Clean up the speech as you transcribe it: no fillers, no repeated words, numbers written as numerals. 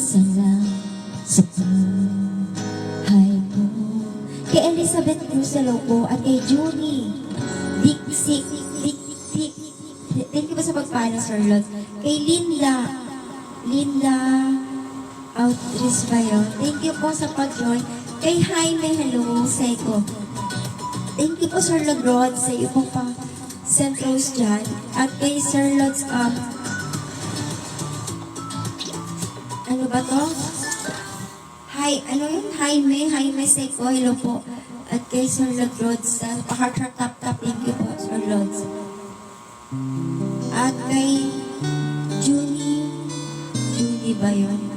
Salamat sa buhay mo. Kay Elizabeth Cruz Lopo at kay Junie Dixie. Thank you po sa pagpala, Sir Lord. Kay Linda Outris ba yun? Thank you po sa pag-join. Kay Jaime, hello, Seiko. Thank you po, Sir Lord Rod, sa iyo pong pang St. Rose dyan. At kay Sir Lord's ano ba to? Ano yun? Jaime Seiko, hello po. At kay Sir Lord Rod sa heart tap, thank you po, Sir Lord. At kay Junie ba yun?